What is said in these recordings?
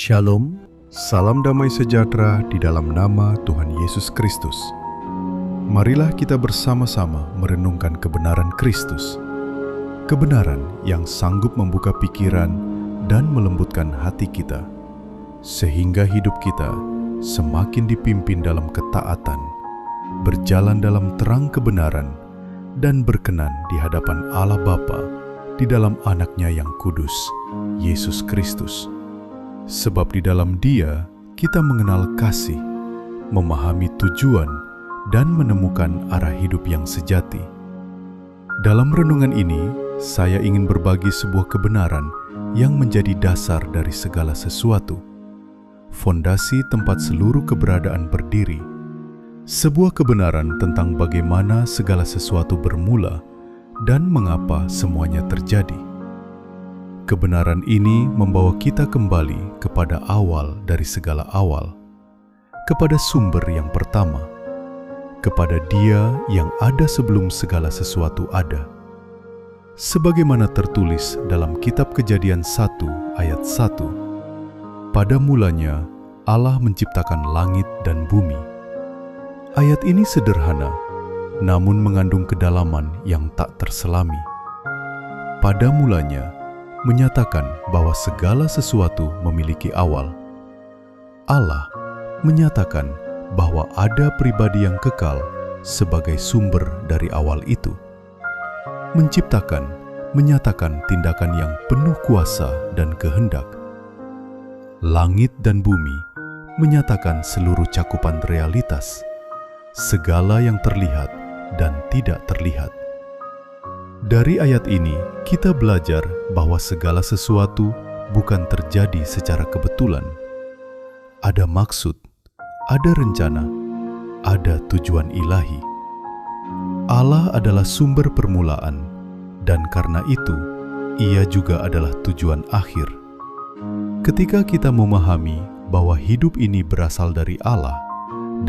Shalom, salam damai sejahtera di dalam nama Tuhan Yesus Kristus. Marilah kita bersama-sama merenungkan kebenaran Kristus. Kebenaran yang sanggup membuka pikiran dan melembutkan hati kita, sehingga hidup kita semakin dipimpin dalam ketaatan, berjalan dalam terang kebenaran, dan berkenan di hadapan Allah Bapa di dalam Anak-Nya yang kudus, Yesus Kristus. Sebab di dalam Dia kita mengenal kasih, memahami tujuan, dan menemukan arah hidup yang sejati. Dalam renungan ini, saya ingin berbagi sebuah kebenaran yang menjadi dasar dari segala sesuatu, fondasi tempat seluruh keberadaan berdiri. Sebuah kebenaran tentang bagaimana segala sesuatu bermula dan mengapa semuanya terjadi. Kebenaran ini membawa kita kembali kepada awal dari segala awal, kepada sumber yang pertama, kepada Dia yang ada sebelum segala sesuatu ada. Sebagaimana tertulis dalam kitab Kejadian 1 ayat 1, pada mulanya Allah menciptakan langit dan bumi. Ayat ini sederhana, namun mengandung kedalaman yang tak terselami. Pada mulanya menyatakan bahwa segala sesuatu memiliki awal. Allah menyatakan bahwa ada pribadi yang kekal sebagai sumber dari awal itu. Menciptakan, menyatakan tindakan yang penuh kuasa dan kehendak. Langit dan bumi menyatakan seluruh cakupan realitas, segala yang terlihat dan tidak terlihat. Dari ayat ini, kita belajar bahwa segala sesuatu bukan terjadi secara kebetulan. Ada maksud, ada rencana, ada tujuan ilahi. Allah adalah sumber permulaan, dan karena itu, Ia juga adalah tujuan akhir. Ketika kita memahami bahwa hidup ini berasal dari Allah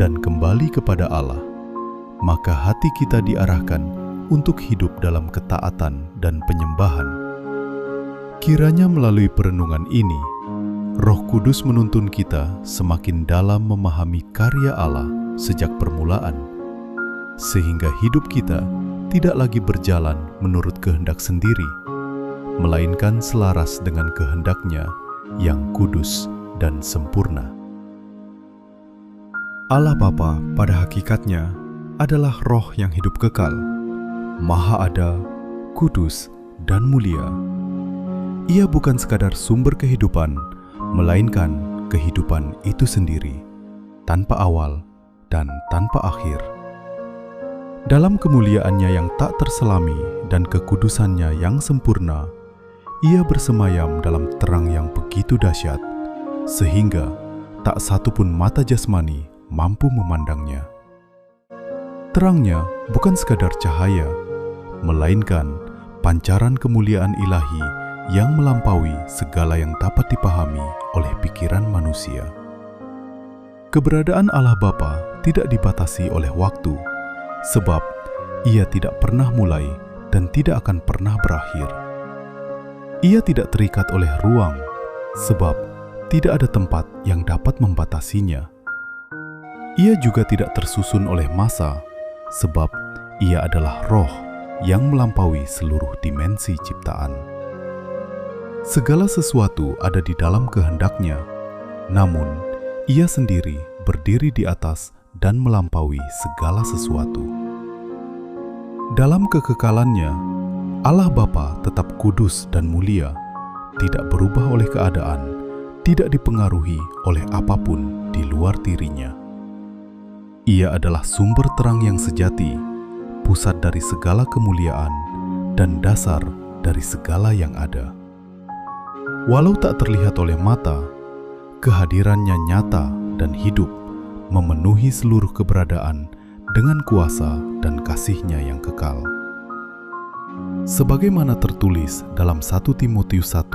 dan kembali kepada Allah, maka hati kita diarahkan untuk hidup dalam ketaatan dan penyembahan. Kiranya melalui perenungan ini, Roh Kudus menuntun kita semakin dalam memahami karya Allah sejak permulaan, sehingga hidup kita tidak lagi berjalan menurut kehendak sendiri, melainkan selaras dengan kehendak-Nya yang kudus dan sempurna. Allah Bapa pada hakikatnya adalah Roh yang hidup kekal, Maha Ada, kudus, dan mulia. Ia bukan sekadar sumber kehidupan, melainkan kehidupan itu sendiri, tanpa awal dan tanpa akhir. Dalam kemuliaannya yang tak terselami dan kekudusannya yang sempurna, Ia bersemayam dalam terang yang begitu dahsyat, sehingga tak satu pun mata jasmani mampu memandangnya. Terangnya bukan sekadar cahaya, melainkan pancaran kemuliaan ilahi yang melampaui segala yang dapat dipahami oleh pikiran manusia. Keberadaan Allah Bapa tidak dibatasi oleh waktu, sebab Ia tidak pernah mulai dan tidak akan pernah berakhir. Ia tidak terikat oleh ruang, sebab tidak ada tempat yang dapat membatasinya. Ia juga tidak tersusun oleh masa, sebab Ia adalah Roh yang melampaui seluruh dimensi ciptaan. Segala sesuatu ada di dalam kehendak-Nya, namun Ia sendiri berdiri di atas dan melampaui segala sesuatu. Dalam kekekalannya, Allah Bapa tetap kudus dan mulia, tidak berubah oleh keadaan, tidak dipengaruhi oleh apapun di luar diri-Nya. Ia adalah sumber terang yang sejati, pusat dari segala kemuliaan, dan dasar dari segala yang ada. Walau tak terlihat oleh mata, kehadiran-Nya nyata dan hidup, memenuhi seluruh keberadaan dengan kuasa dan kasih-Nya yang kekal. Sebagaimana tertulis dalam 1 Timotius 1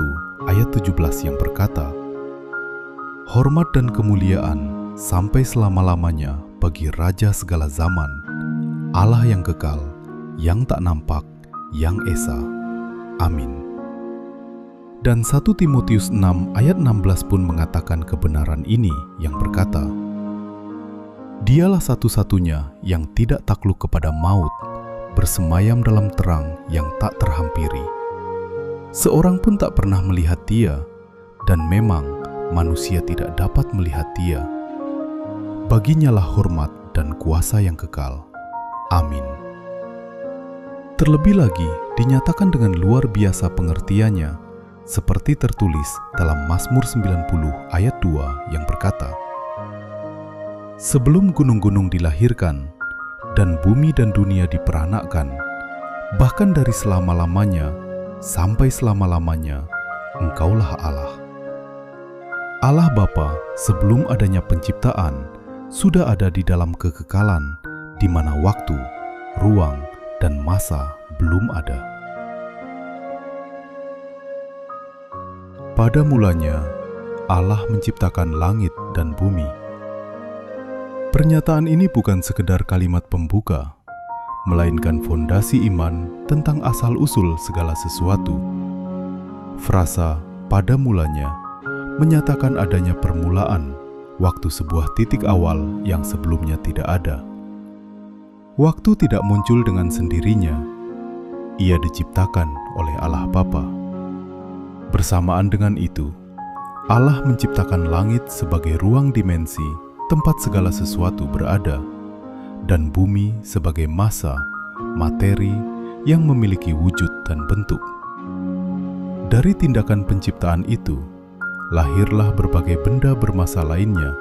ayat 17 yang berkata, "Hormat dan kemuliaan sampai selama-lamanya bagi Raja segala zaman, Allah yang kekal, yang tak nampak, yang esa. Amin." Dan 1 Timotius 6 ayat 16 pun mengatakan kebenaran ini yang berkata, "Dialah satu-satunya yang tidak takluk kepada maut, bersemayam dalam terang yang tak terhampiri. Seorang pun tak pernah melihat Dia, dan memang manusia tidak dapat melihat Dia. Baginyalah hormat dan kuasa yang kekal. Amin." Terlebih lagi dinyatakan dengan luar biasa pengertiannya, seperti tertulis dalam Mazmur 90 ayat 2 yang berkata, "Sebelum gunung-gunung dilahirkan, dan bumi dan dunia diperanakkan, bahkan dari selama-lamanya sampai selama-lamanya, Engkaulah Allah." Allah Bapa sebelum adanya penciptaan sudah ada di dalam kekekalan, di mana waktu, ruang, dan masa belum ada. Pada mulanya, Allah menciptakan langit dan bumi. Pernyataan ini bukan sekedar kalimat pembuka, melainkan fondasi iman tentang asal-usul segala sesuatu. Frasa "pada mulanya" menyatakan adanya permulaan, waktu sebuah titik awal yang sebelumnya tidak ada. Waktu tidak muncul dengan sendirinya. Ia diciptakan oleh Allah Bapa. Bersamaan dengan itu, Allah menciptakan langit sebagai ruang dimensi tempat segala sesuatu berada, dan bumi sebagai massa, materi yang memiliki wujud dan bentuk. Dari tindakan penciptaan itu, lahirlah berbagai benda bermassa lainnya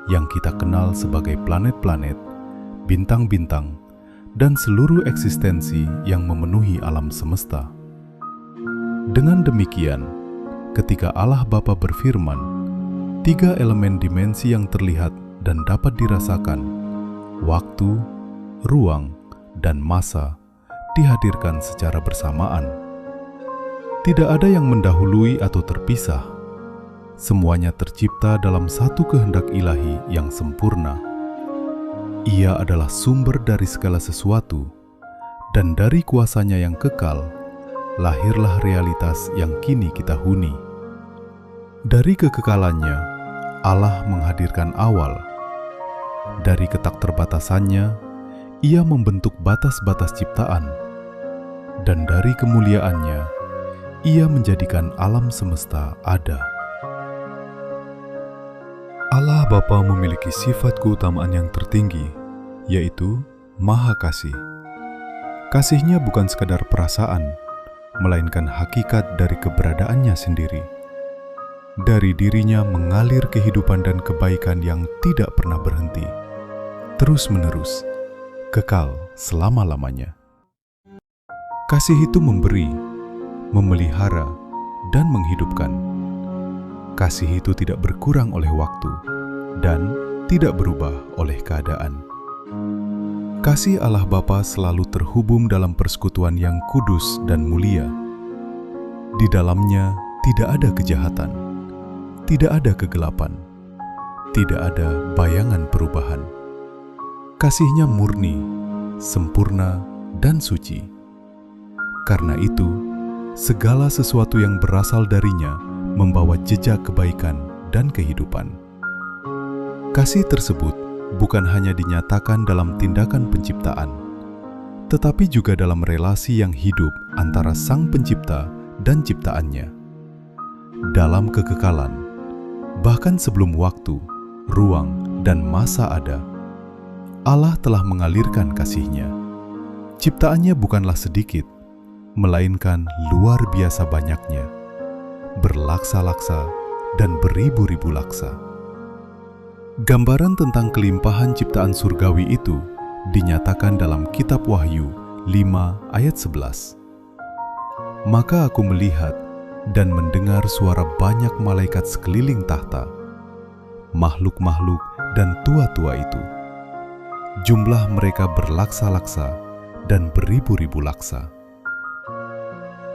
yang kita kenal sebagai planet-planet, bintang-bintang, dan seluruh eksistensi yang memenuhi alam semesta. Dengan demikian, ketika Allah Bapa berfirman, 3 elemen dimensi yang terlihat dan dapat dirasakan, waktu, ruang, dan massa, dihadirkan secara bersamaan. Tidak ada yang mendahului atau terpisah. Semuanya tercipta dalam satu kehendak ilahi yang sempurna. Ia adalah sumber dari segala sesuatu, dan dari kuasanya yang kekal, lahirlah realitas yang kini kita huni. Dari kekekalannya, Allah menghadirkan awal. Dari ketakterbatasannya, Ia membentuk batas-batas ciptaan. Dan dari kemuliaannya, Ia menjadikan alam semesta ada. Allah Bapa memiliki sifat keutamaan yang tertinggi, yaitu Maha Kasih. Kasih-Nya bukan sekadar perasaan, melainkan hakikat dari keberadaannya sendiri. Dari dirinya mengalir kehidupan dan kebaikan yang tidak pernah berhenti, terus-menerus, kekal selama-lamanya. Kasih itu memberi, memelihara, dan menghidupkan. Kasih itu tidak berkurang oleh waktu dan tidak berubah oleh keadaan. Kasih Allah Bapa selalu terhubung dalam persekutuan yang kudus dan mulia. Di dalamnya tidak ada kejahatan, tidak ada kegelapan, tidak ada bayangan perubahan. Kasih-Nya murni, sempurna, dan suci. Karena itu, segala sesuatu yang berasal darinya membawa jejak kebaikan dan kehidupan. Kasih tersebut bukan hanya dinyatakan dalam tindakan penciptaan, tetapi juga dalam relasi yang hidup antara Sang Pencipta dan ciptaannya. Dalam kekekalan, bahkan sebelum waktu, ruang, dan masa ada, Allah telah mengalirkan kasih-Nya. Ciptaannya bukanlah sedikit, melainkan luar biasa banyaknya, berlaksa-laksa dan beribu-ribu laksa. Gambaran tentang kelimpahan ciptaan surgawi itu dinyatakan dalam kitab Wahyu 5 ayat 11. Maka aku melihat dan mendengar suara banyak malaikat sekeliling tahta, makhluk-makhluk dan tua-tua itu. Jumlah mereka berlaksa-laksa dan beribu-ribu laksa.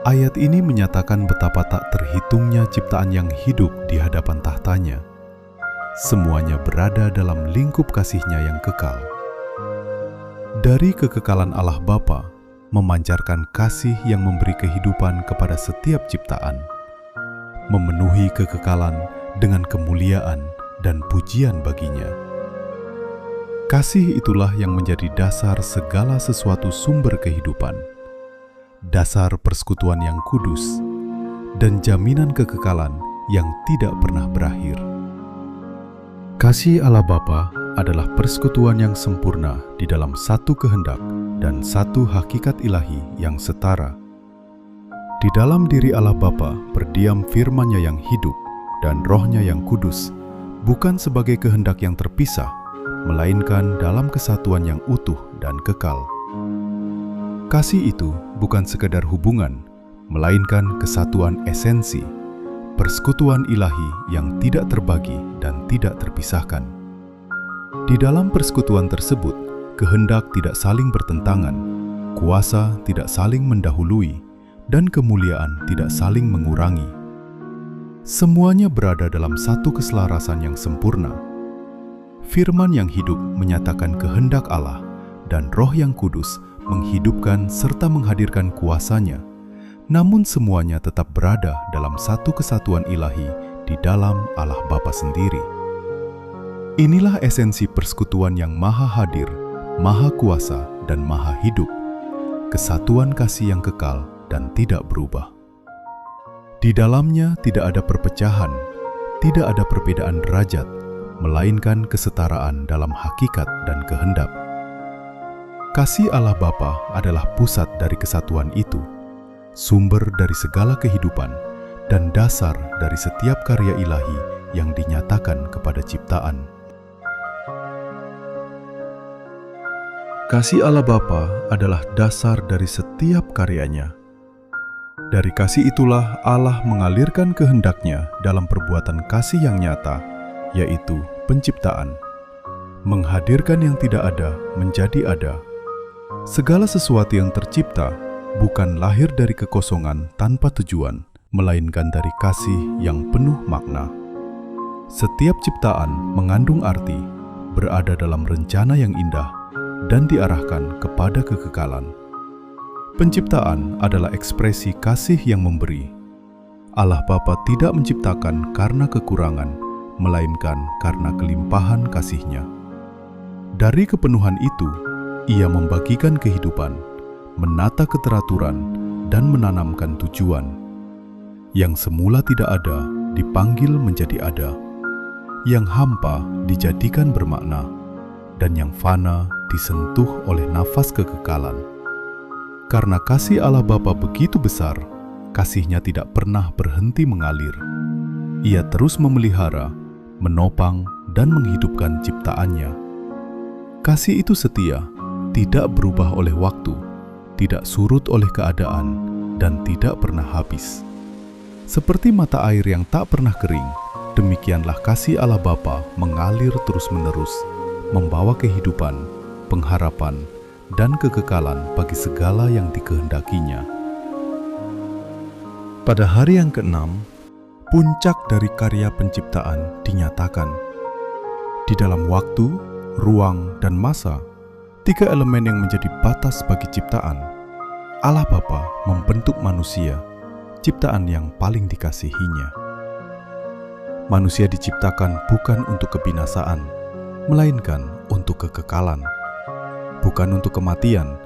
Ayat ini menyatakan betapa tak terhitungnya ciptaan yang hidup di hadapan tahtanya. Semuanya berada dalam lingkup kasih-Nya yang kekal. Dari kekekalan Allah Bapa memancarkan kasih yang memberi kehidupan kepada setiap ciptaan. memenuhi kekekalan dengan kemuliaan dan pujian baginya. Kasih itulah yang menjadi dasar segala sesuatu sumber kehidupan, dasar persekutuan yang kudus, dan jaminan kekekalan yang tidak pernah berakhir. Kasih Allah Bapa adalah persekutuan yang sempurna di dalam satu kehendak dan satu hakikat ilahi yang setara. Di dalam diri Allah Bapa berdiam firman-Nya yang hidup dan Roh-Nya yang kudus, bukan sebagai kehendak yang terpisah, melainkan dalam kesatuan yang utuh dan kekal. Kasih itu bukan sekadar hubungan, melainkan kesatuan esensi, persekutuan ilahi yang tidak terbagi dan tidak terpisahkan. Di dalam persekutuan tersebut, kehendak tidak saling bertentangan, kuasa tidak saling mendahului, dan kemuliaan tidak saling mengurangi. Semuanya berada dalam satu keselarasan yang sempurna. Firman yang hidup menyatakan kehendak Allah, dan Roh yang kudus menghidupkan serta menghadirkan kuasa-Nya. Namun semuanya tetap berada dalam satu kesatuan ilahi di dalam Allah Bapa sendiri. Inilah esensi persekutuan yang maha hadir, maha kuasa, dan maha hidup. Kesatuan kasih yang kekal dan tidak berubah. Di dalamnya tidak ada perpecahan, tidak ada perbedaan derajat, melainkan kesetaraan dalam hakikat dan kehendak. Kasih Allah Bapa adalah pusat dari kesatuan itu, sumber dari segala kehidupan, dan dasar dari setiap karya ilahi yang dinyatakan kepada ciptaan. Kasih Allah Bapa adalah dasar dari setiap karyanya. Dari kasih itulah Allah mengalirkan kehendak-Nya dalam perbuatan kasih yang nyata, yaitu penciptaan, menghadirkan yang tidak ada menjadi ada. Segala sesuatu yang tercipta bukan lahir dari kekosongan tanpa tujuan, melainkan dari kasih yang penuh makna. Setiap ciptaan mengandung arti, berada dalam rencana yang indah, dan diarahkan kepada kekekalan. Penciptaan adalah ekspresi kasih yang memberi. Allah Bapa tidak menciptakan karena kekurangan, melainkan karena kelimpahan kasih-Nya. Dari kepenuhan itu, Ia membagikan kehidupan, menata keteraturan, dan menanamkan tujuan. Yang semula tidak ada, dipanggil menjadi ada. Yang hampa dijadikan bermakna, dan yang fana disentuh oleh nafas kekekalan. Karena kasih Allah Bapa begitu besar, kasih-Nya tidak pernah berhenti mengalir. Ia terus memelihara, menopang, dan menghidupkan ciptaannya. Kasih itu setia, tidak berubah oleh waktu, tidak surut oleh keadaan, dan tidak pernah habis. Seperti mata air yang tak pernah kering, demikianlah kasih Allah Bapa mengalir terus-menerus, membawa kehidupan, pengharapan, dan kekekalan bagi segala yang dikehendakinya. Pada hari yang ke-6, puncak dari karya penciptaan dinyatakan. Di dalam waktu, ruang, dan masa, tiga elemen yang menjadi batas bagi ciptaan, Allah Bapa membentuk manusia, ciptaan yang paling dikasihinya. Manusia diciptakan bukan untuk kebinasaan, melainkan untuk kekekalan. Bukan untuk kematian,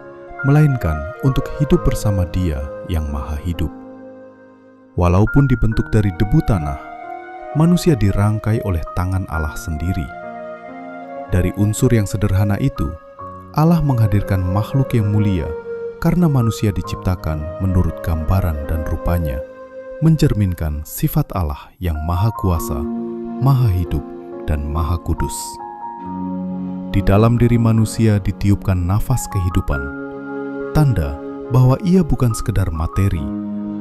melainkan untuk hidup bersama Dia yang maha hidup. Walaupun dibentuk dari debu tanah, manusia dirangkai oleh tangan Allah sendiri. Dari unsur yang sederhana itu, Allah menghadirkan makhluk yang mulia karena manusia diciptakan menurut gambaran dan rupanya, mencerminkan sifat Allah yang maha kuasa, maha hidup, dan maha kudus. Di dalam diri manusia ditiupkan nafas kehidupan, tanda bahwa ia bukan sekedar materi,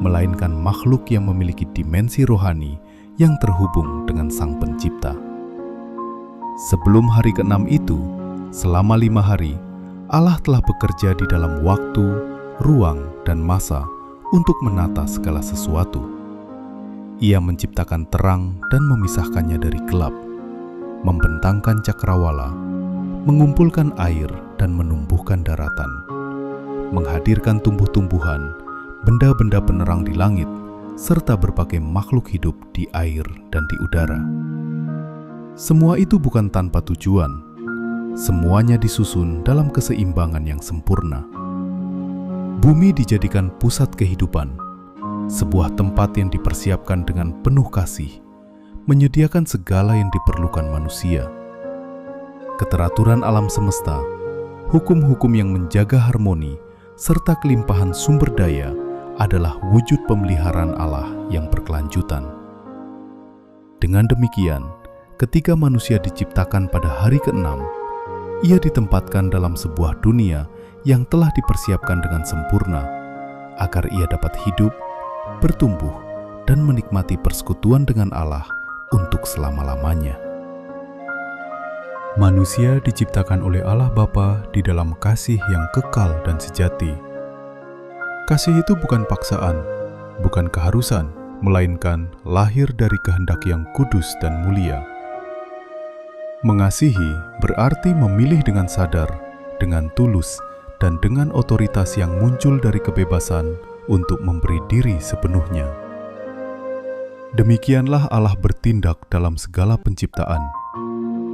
melainkan makhluk yang memiliki dimensi rohani yang terhubung dengan Sang Pencipta. Sebelum hari ke-6 itu, selama 5 hari, Allah telah bekerja di dalam waktu, ruang, dan masa untuk menata segala sesuatu. Ia menciptakan terang dan memisahkannya dari gelap, membentangkan cakrawala, mengumpulkan air dan menumbuhkan daratan, menghadirkan tumbuh-tumbuhan, benda-benda penerang di langit, serta berbagai makhluk hidup di air dan di udara. Semua itu bukan tanpa tujuan. Semuanya disusun dalam keseimbangan yang sempurna. Bumi dijadikan pusat kehidupan, sebuah tempat yang dipersiapkan dengan penuh kasih, menyediakan segala yang diperlukan manusia. Keteraturan alam semesta, hukum-hukum yang menjaga harmoni, serta kelimpahan sumber daya adalah wujud pemeliharaan Allah yang berkelanjutan. Dengan demikian, ketika manusia diciptakan pada hari ke-6, ia ditempatkan dalam sebuah dunia yang telah dipersiapkan dengan sempurna, agar ia dapat hidup, bertumbuh, dan menikmati persekutuan dengan Allah untuk selama-lamanya. Manusia diciptakan oleh Allah Bapa di dalam kasih yang kekal dan sejati. Kasih itu bukan paksaan, bukan keharusan, melainkan lahir dari kehendak yang kudus dan mulia. Mengasihi berarti memilih dengan sadar, dengan tulus, dan dengan otoritas yang muncul dari kebebasan untuk memberi diri sepenuhnya. Demikianlah Allah bertindak dalam segala penciptaan.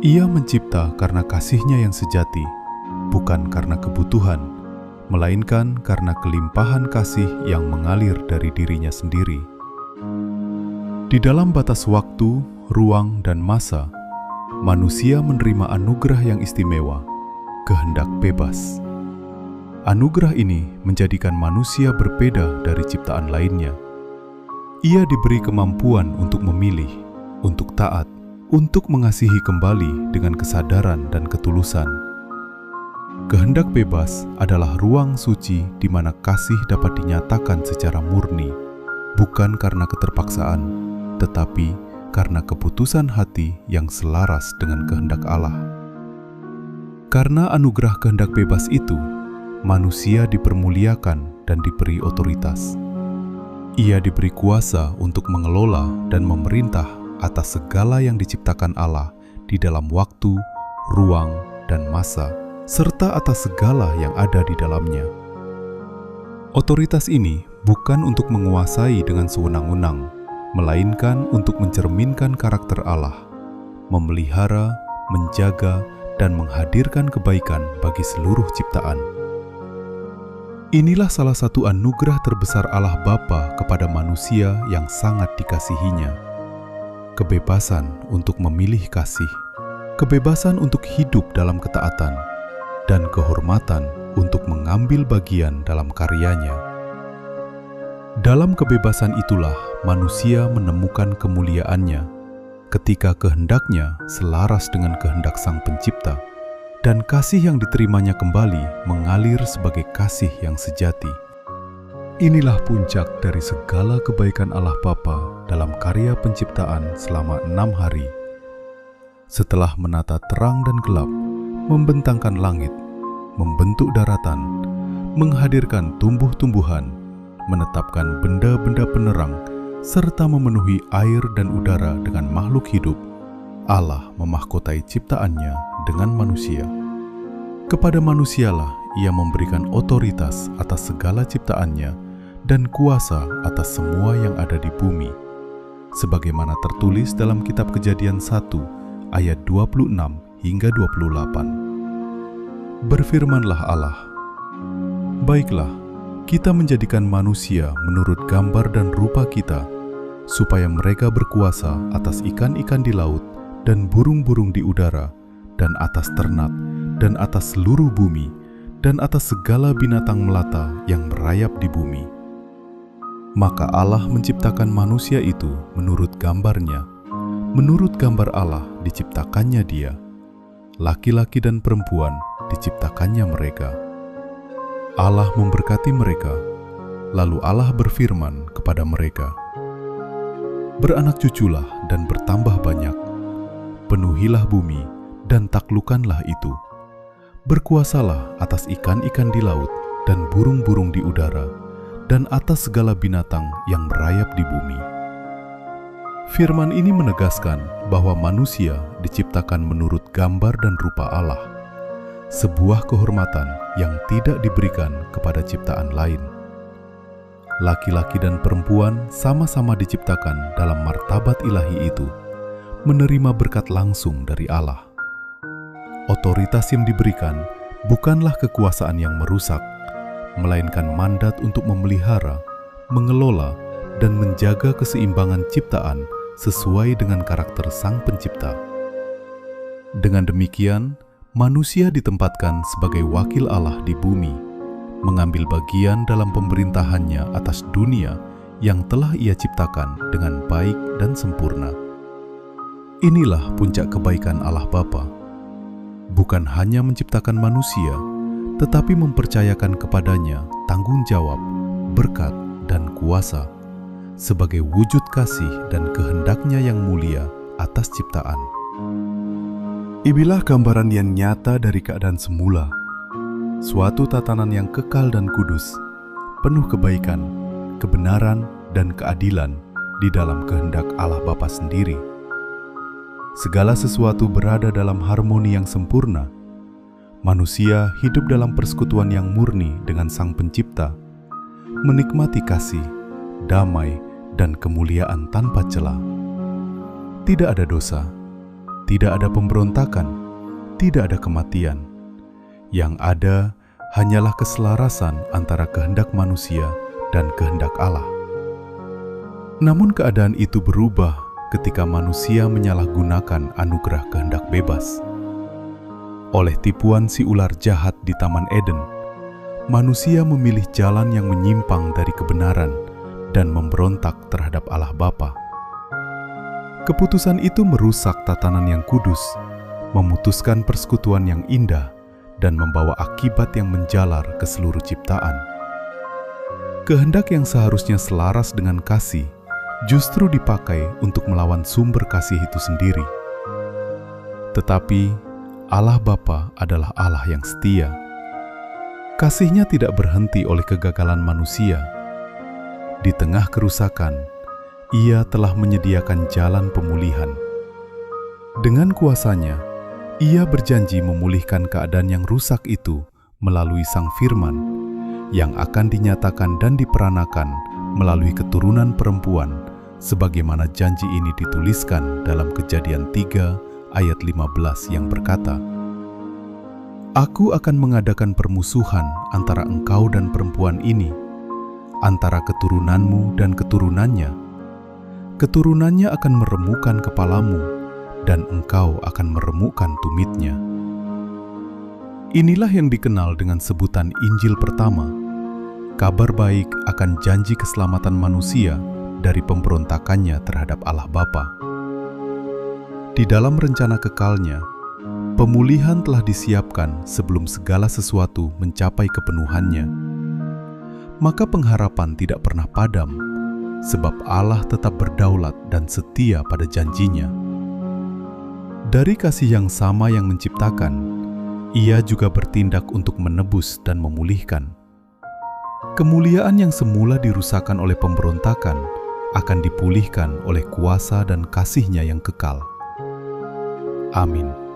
Ia mencipta karena kasih-Nya yang sejati, bukan karena kebutuhan, melainkan karena kelimpahan kasih yang mengalir dari diri-Nya sendiri. Di dalam batas waktu, ruang, dan masa, manusia menerima anugerah yang istimewa, kehendak bebas. Anugerah ini menjadikan manusia berbeda dari ciptaan lainnya. Ia diberi kemampuan untuk memilih, untuk taat, untuk mengasihi kembali dengan kesadaran dan ketulusan. Kehendak bebas adalah ruang suci di mana kasih dapat dinyatakan secara murni, bukan karena keterpaksaan, tetapi karena keputusan hati yang selaras dengan kehendak Allah. Karena anugerah kehendak bebas itu, manusia dipermuliakan dan diberi otoritas. Ia diberi kuasa untuk mengelola dan memerintah atas segala yang diciptakan Allah di dalam waktu, ruang, dan masa, serta atas segala yang ada di dalamnya. Otoritas ini bukan untuk menguasai dengan sewenang-wenang, melainkan untuk mencerminkan karakter Allah, memelihara, menjaga, dan menghadirkan kebaikan bagi seluruh ciptaan. Inilah salah satu anugerah terbesar Allah Bapa kepada manusia yang sangat dikasihinya. Kebebasan untuk memilih kasih, kebebasan untuk hidup dalam ketaatan, dan kehormatan untuk mengambil bagian dalam karyanya. Dalam kebebasan itulah manusia menemukan kemuliaannya, ketika kehendaknya selaras dengan kehendak Sang Pencipta, dan kasih yang diterimanya kembali mengalir sebagai kasih yang sejati. Inilah puncak dari segala kebaikan Allah Bapa dalam karya penciptaan selama 6 hari. Setelah menata terang dan gelap, membentangkan langit, membentuk daratan, menghadirkan tumbuh-tumbuhan, menetapkan benda-benda penerang, serta memenuhi air dan udara dengan makhluk hidup, Allah memahkotai ciptaannya dengan manusia. Kepada manusialah Ia memberikan otoritas atas segala ciptaannya dan kuasa atas semua yang ada di bumi, sebagaimana tertulis dalam kitab Kejadian 1 ayat 26 hingga 28. Berfirmanlah Allah, "Baiklah, kita menjadikan manusia menurut gambar dan rupa kita, supaya mereka berkuasa atas ikan-ikan di laut dan burung-burung di udara, dan atas ternak, dan atas seluruh bumi, dan atas segala binatang melata yang merayap di bumi." Maka Allah menciptakan manusia itu menurut gambarnya. Menurut gambar Allah diciptakannya dia. Laki-laki dan perempuan diciptakannya mereka. Allah memberkati mereka, lalu Allah berfirman kepada mereka, "Beranak cuculah dan bertambah banyak, penuhilah bumi dan taklukkanlah itu. Berkuasalah atas ikan-ikan di laut dan burung-burung di udara, dan atas segala binatang yang merayap di bumi." Firman ini menegaskan bahwa manusia diciptakan menurut gambar dan rupa Allah, sebuah kehormatan yang tidak diberikan kepada ciptaan lain. laki-laki dan perempuan sama-sama diciptakan dalam martabat ilahi itu, menerima berkat langsung dari Allah. Otoritas yang diberikan bukanlah kekuasaan yang merusak, melainkan mandat untuk memelihara, mengelola, dan menjaga keseimbangan ciptaan sesuai dengan karakter Sang Pencipta. Dengan demikian, manusia ditempatkan sebagai wakil Allah di bumi, mengambil bagian dalam pemerintahannya atas dunia yang telah Ia ciptakan dengan baik dan sempurna. Inilah puncak kebaikan Allah Bapa, bukan hanya menciptakan manusia, tetapi mempercayakan kepadanya tanggung jawab, berkat, dan kuasa sebagai wujud kasih dan kehendaknya yang mulia atas ciptaan. Inilah gambaran yang nyata dari keadaan semula, suatu tatanan yang kekal dan kudus, penuh kebaikan, kebenaran, dan keadilan di dalam kehendak Allah Bapa sendiri. Segala sesuatu berada dalam harmoni yang sempurna. Manusia hidup dalam persekutuan yang murni dengan Sang Pencipta, menikmati kasih, damai, dan kemuliaan tanpa celah. Tidak ada dosa, tidak ada pemberontakan, tidak ada kematian. Yang ada hanyalah keselarasan antara kehendak manusia dan kehendak Allah. Namun keadaan itu berubah ketika manusia menyalahgunakan anugerah kehendak bebas. Oleh tipuan si ular jahat di Taman Eden, manusia memilih jalan yang menyimpang dari kebenaran dan memberontak terhadap Allah Bapa. Keputusan itu merusak tatanan yang kudus, memutuskan persekutuan yang indah, dan membawa akibat yang menjalar ke seluruh ciptaan. Kehendak yang seharusnya selaras dengan kasih justru dipakai untuk melawan sumber kasih itu sendiri. Tetapi Allah Bapa adalah Allah yang setia. Kasih-Nya tidak berhenti oleh kegagalan manusia. Di tengah kerusakan, Ia telah menyediakan jalan pemulihan. Dengan kuasa-Nya, Ia berjanji memulihkan keadaan yang rusak itu melalui Sang Firman, yang akan dinyatakan dan diperanakan melalui keturunan perempuan, sebagaimana janji ini dituliskan dalam Kejadian 3 ayat 15 yang berkata, "Aku akan mengadakan permusuhan antara engkau dan perempuan ini, antara keturunanmu dan keturunannya. Keturunannya akan meremukkan kepalamu, dan engkau akan meremukkan tumitnya." Inilah yang dikenal dengan sebutan Injil pertama, kabar baik akan janji keselamatan manusia dari pemberontakannya terhadap Allah Bapa. Di dalam rencana kekalnya, pemulihan telah disiapkan sebelum segala sesuatu mencapai kepenuhannya. Maka pengharapan tidak pernah padam, sebab Allah tetap berdaulat dan setia pada janjinya. Dari kasih yang sama yang menciptakan, Ia juga bertindak untuk menebus dan memulihkan. Kemuliaan yang semula dirusakkan oleh pemberontakan akan dipulihkan oleh kuasa dan kasih-Nya yang kekal. Amin.